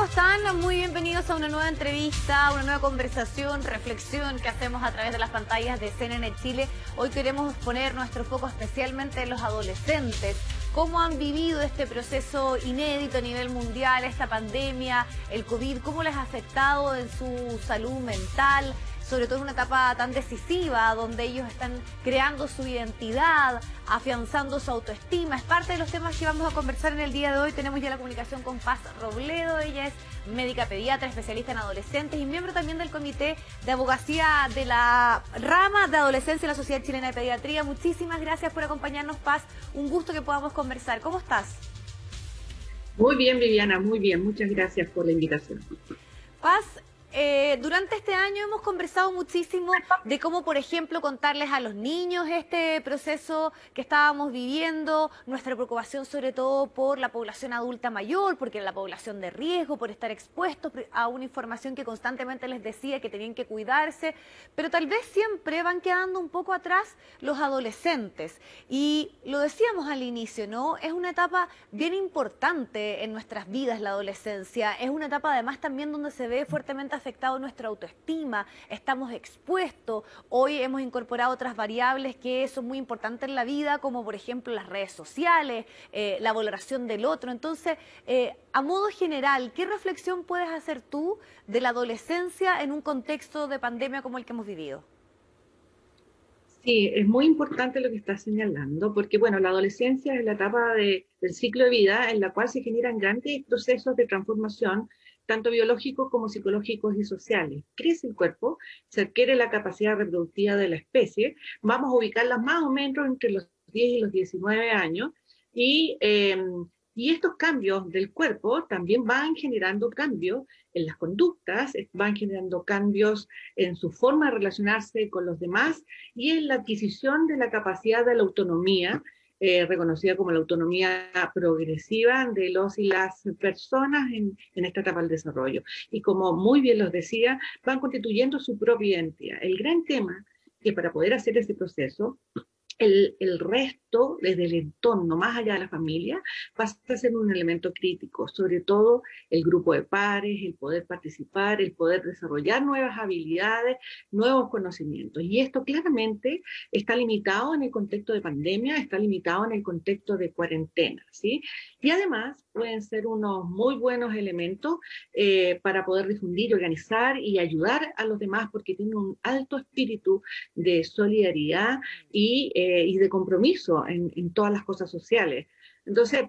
¿Cómo están? Muy bienvenidos a una nueva entrevista, una nueva conversación, reflexión que hacemos a través de las pantallas de CNN Chile. Hoy queremos poner nuestro foco especialmente en los adolescentes. ¿Cómo han vivido este proceso inédito a nivel mundial, esta pandemia, el COVID? ¿Cómo les ha afectado en su salud mental? Sobre todo en una etapa tan decisiva donde ellos están creando su identidad, afianzando su autoestima. Es parte de los temas que vamos a conversar en el día de hoy. Tenemos ya la comunicación con Paz Robledo. Ella es médica pediatra, especialista en adolescentes y miembro también del Comité de Abogacía de la Rama de Adolescencia de la Sociedad Chilena de Pediatría. Muchísimas gracias por acompañarnos, Paz. Un gusto que podamos conversar. ¿Cómo estás? Muy bien, Viviana, muy bien. Muchas gracias por la invitación. Paz, durante este año hemos conversado muchísimo de cómo, por ejemplo, contarles a los niños este proceso que estábamos viviendo, nuestra preocupación sobre todo por la población adulta mayor, porque era la población de riesgo, por estar expuestos a una información que constantemente les decía que tenían que cuidarse, pero tal vez siempre van quedando un poco atrás los adolescentes. Y lo decíamos al inicio, ¿no? Es una etapa bien importante en nuestras vidas, la adolescencia. Es una etapa además también donde se ve fuertemente afectado nuestra autoestima, estamos expuestos. Hoy hemos incorporado otras variables que son muy importantes en la vida, como por ejemplo las redes sociales, la valoración del otro. Entonces, a modo general, ¿qué reflexión puedes hacer tú de la adolescencia en un contexto de pandemia como el que hemos vivido? Sí, es muy importante lo que estás señalando, porque bueno, la adolescencia es la etapa del ciclo de vida en la cual se generan grandes procesos de transformación, tanto biológicos como psicológicos y sociales. Crece el cuerpo, se adquiere la capacidad reproductiva de la especie, vamos a ubicarlas más o menos entre los 10 y los 19 años, y estos cambios del cuerpo también van generando cambios en las conductas, van generando cambios en su forma de relacionarse con los demás y en la adquisición de la capacidad de la autonomía, reconocida como la autonomía progresiva de los y las personas en esta etapa del desarrollo. Y como muy bien los decía, van constituyendo su propia identidad. El gran tema que para poder hacer ese proceso, el resto, desde el entorno, más allá de la familia, pasa a ser un elemento crítico, sobre todo el grupo de pares, el poder participar, el poder desarrollar nuevas habilidades, nuevos conocimientos. Y esto claramente está limitado en el contexto de pandemia, está limitado en el contexto de cuarentena, ¿sí? Y además pueden ser unos muy buenos elementos para poder difundir, organizar y ayudar a los demás porque tienen un alto espíritu de solidaridad y de compromiso en todas las cosas sociales. Entonces,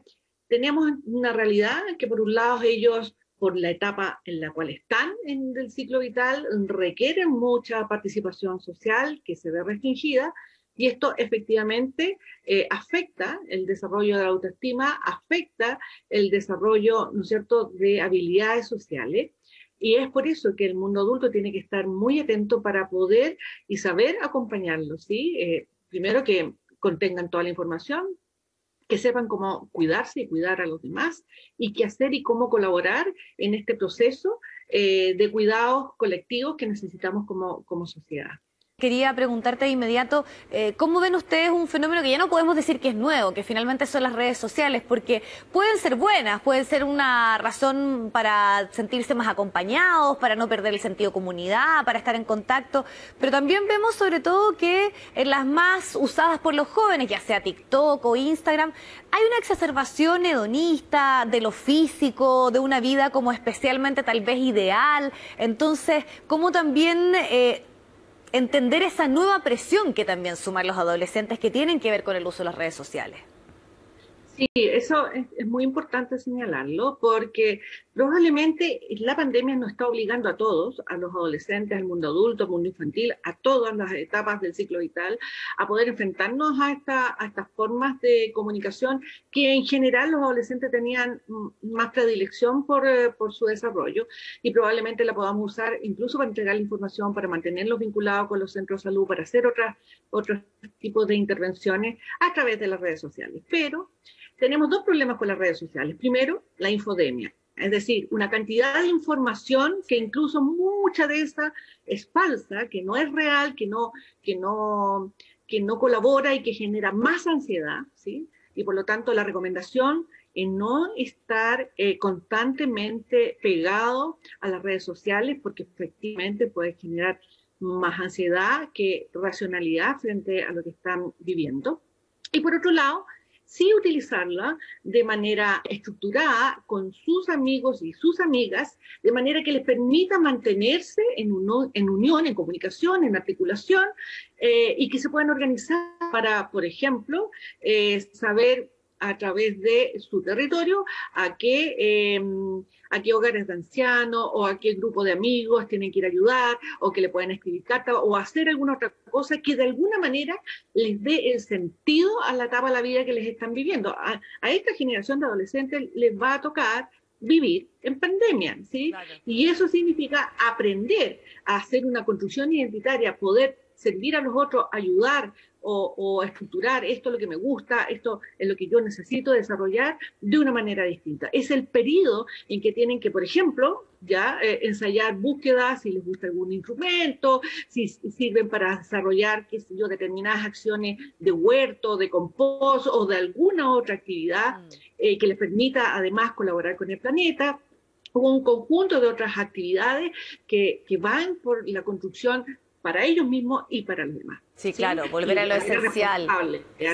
tenemos una realidad que por un lado ellos, por la etapa en la cual están en el ciclo vital, requieren mucha participación social que se ve restringida, y esto efectivamente afecta el desarrollo de la autoestima, afecta el desarrollo, ¿no es cierto?, de habilidades sociales. Y es por eso que el mundo adulto tiene que estar muy atento para poder y saber acompañarlos, ¿sí? Primero que contengan toda la información, que sepan cómo cuidarse y cuidar a los demás, y qué hacer y cómo colaborar en este proceso de cuidados colectivos que necesitamos como sociedad. Quería preguntarte de inmediato, ¿cómo ven ustedes un fenómeno que ya no podemos decir que es nuevo, que finalmente son las redes sociales? Porque pueden ser buenas, pueden ser una razón para sentirse más acompañados, para no perder el sentido de comunidad, para estar en contacto, pero también vemos sobre todo que en las más usadas por los jóvenes, ya sea TikTok o Instagram, hay una exacerbación hedonista de lo físico, de una vida como especialmente tal vez ideal. Entonces, ¿cómo también entender esa nueva presión que también suman los adolescentes que tienen que ver con el uso de las redes sociales? Sí, eso es muy importante señalarlo porque probablemente la pandemia nos está obligando a todos, a los adolescentes, al mundo adulto, al mundo infantil, a todas las etapas del ciclo vital, a poder enfrentarnos a estas formas de comunicación que en general los adolescentes tenían más predilección por su desarrollo, y probablemente la podamos usar incluso para entregar la información, para mantenerlos vinculados con los centros de salud, para hacer otros tipos de intervenciones a través de las redes sociales. Pero tenemos dos problemas con las redes sociales. Primero, la infodemia, es decir, una cantidad de información que incluso mucha de esa es falsa, que no es real, que no colabora y que genera más ansiedad, ¿sí? Y por lo tanto la recomendación en no estar constantemente pegado a las redes sociales, porque efectivamente puede generar más ansiedad que racionalidad frente a lo que están viviendo. Y por otro lado, sí utilizarla de manera estructurada con sus amigos y sus amigas, de manera que les permita mantenerse en unión, en comunicación, en articulación, y que se puedan organizar para, por ejemplo, saber a través de su territorio a qué hogares de ancianos o a qué grupo de amigos tienen que ir a ayudar, o que le pueden escribir cartas o hacer alguna otra cosa que de alguna manera les dé el sentido a la etapa de la vida que les están viviendo. A esta generación de adolescentes les va a tocar vivir en pandemia, ¿sí? Claro. Y eso significa aprender a hacer una construcción identitaria, poder servir a los otros, ayudar o estructurar, esto es lo que me gusta, esto es lo que yo necesito desarrollar de una manera distinta. Es el periodo en que tienen que, por ejemplo, ya ensayar búsquedas, si les gusta algún instrumento, si sirven para desarrollar, qué sé yo, determinadas acciones de huerto, de compost o de alguna otra actividad que les permita además colaborar con el planeta, o un conjunto de otras actividades que van por la construcción para ellos mismos y para los demás. Sí, claro, volver a lo esencial. A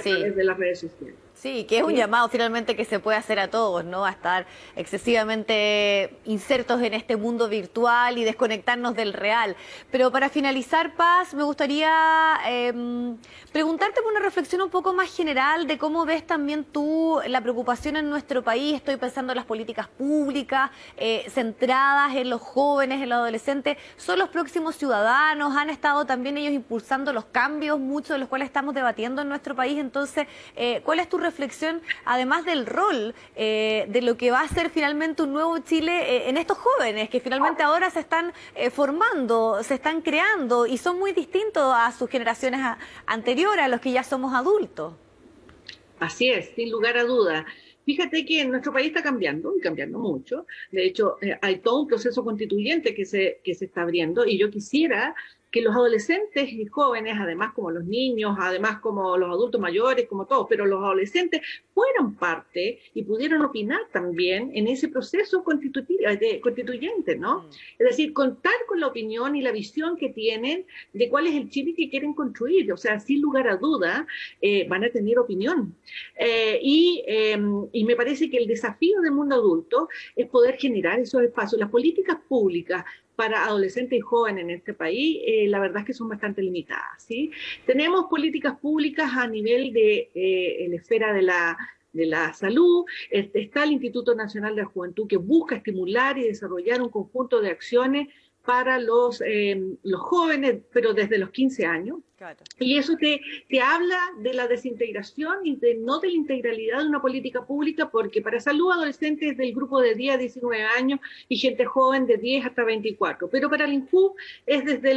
través de las redes sociales. Sí, que es un llamado finalmente que se puede hacer a todos, ¿no? A estar excesivamente insertos en este mundo virtual y desconectarnos del real. Pero para finalizar, Paz, me gustaría preguntarte por una reflexión un poco más general de cómo ves también tú la preocupación en nuestro país. Estoy pensando en las políticas públicas centradas en los jóvenes, en los adolescentes. Son los próximos ciudadanos, han estado también ellos impulsando los cambios, muchos de los cuales estamos debatiendo en nuestro país. Entonces, ¿cuál es tu reflexión, además del rol de lo que va a ser finalmente un nuevo Chile en estos jóvenes que finalmente ahora se están formando, se están creando y son muy distintos a sus generaciones anteriores, a los que ya somos adultos? Así es, sin lugar a dudas. Fíjate que en nuestro país está cambiando, y cambiando mucho. De hecho, hay todo un proceso constituyente que se está abriendo, y yo quisiera que los adolescentes y jóvenes, además como los niños, además como los adultos mayores, como todos, pero los adolescentes fueran parte y pudieran opinar también en ese proceso constituyente, ¿no? Es decir, contar con la opinión y la visión que tienen de cuál es el Chile que quieren construir. O sea, sin lugar a duda, van a tener opinión. Y me parece que el desafío del mundo adulto es poder generar esos espacios. Las políticas públicas para adolescentes y jóvenes en este país, la verdad es que son bastante limitadas, ¿sí? Tenemos políticas públicas a nivel de la esfera de la salud. Está el Instituto Nacional de la Juventud, que busca estimular y desarrollar un conjunto de acciones para los jóvenes, pero desde los 15 años. Claro. Y eso te habla de la desintegración y no de la integralidad de una política pública, porque para salud adolescente es del grupo de 10 a 19 años y gente joven de 10 hasta 24. Pero para el INJU es desde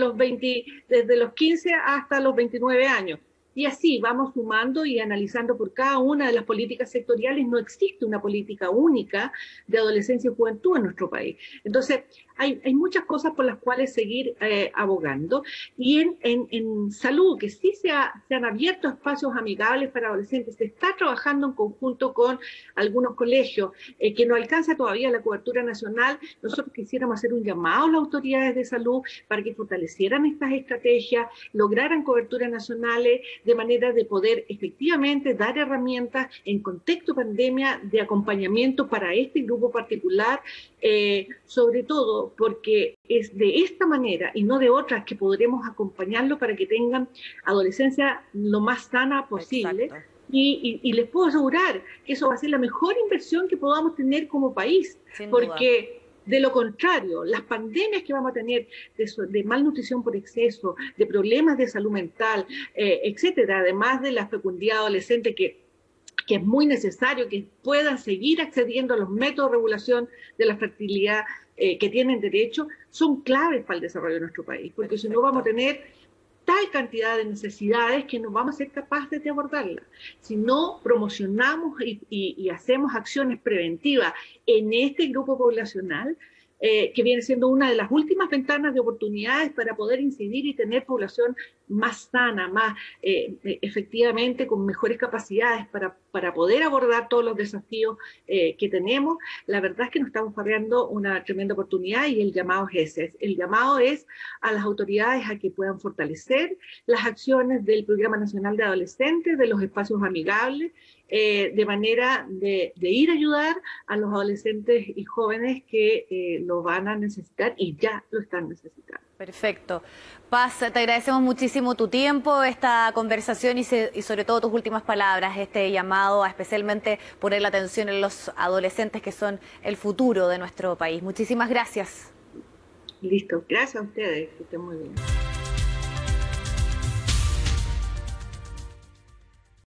los 15 hasta los 29 años. Y así vamos sumando y analizando por cada una de las políticas sectoriales. No existe una política única de adolescencia y juventud en nuestro país. Entonces, hay muchas cosas por las cuales seguir abogando. Y en salud, que sí se han abierto espacios amigables para adolescentes, se está trabajando en conjunto con algunos colegios que no alcanza todavía la cobertura nacional. Nosotros quisiéramos hacer un llamado a las autoridades de salud para que fortalecieran estas estrategias, lograran coberturas nacionales, de manera de poder efectivamente dar herramientas en contexto pandemia de acompañamiento para este grupo particular, sobre todo porque es de esta manera y no de otras que podremos acompañarlo para que tengan adolescencia lo más sana posible. Y les puedo asegurar que eso va a ser la mejor inversión que podamos tener como país, porque de lo contrario, las pandemias que vamos a tener de malnutrición por exceso, de problemas de salud mental, etcétera, además de la fecundidad adolescente, que es muy necesario que puedan seguir accediendo a los métodos de regulación de la fertilidad que tienen derecho, son claves para el desarrollo de nuestro país, porque si no vamos a tener tal cantidad de necesidades que no vamos a ser capaces de abordarlas. Si no promocionamos y hacemos acciones preventivas en este grupo poblacional, que viene siendo una de las últimas ventanas de oportunidades para poder incidir y tener población más sana, más efectivamente con mejores capacidades para poder abordar todos los desafíos que tenemos, la verdad es que nos estamos barriendo una tremenda oportunidad y el llamado es ese. El llamado es a las autoridades a que puedan fortalecer las acciones del Programa Nacional de Adolescentes, de los espacios amigables, de manera de ir a ayudar a los adolescentes y jóvenes que lo van a necesitar y ya lo están necesitando. Perfecto. Paz, te agradecemos muchísimo tu tiempo, esta conversación y sobre todo tus últimas palabras, este llamado a especialmente poner la atención en los adolescentes que son el futuro de nuestro país. Muchísimas gracias. Listo. Gracias a ustedes. Que estén muy bien.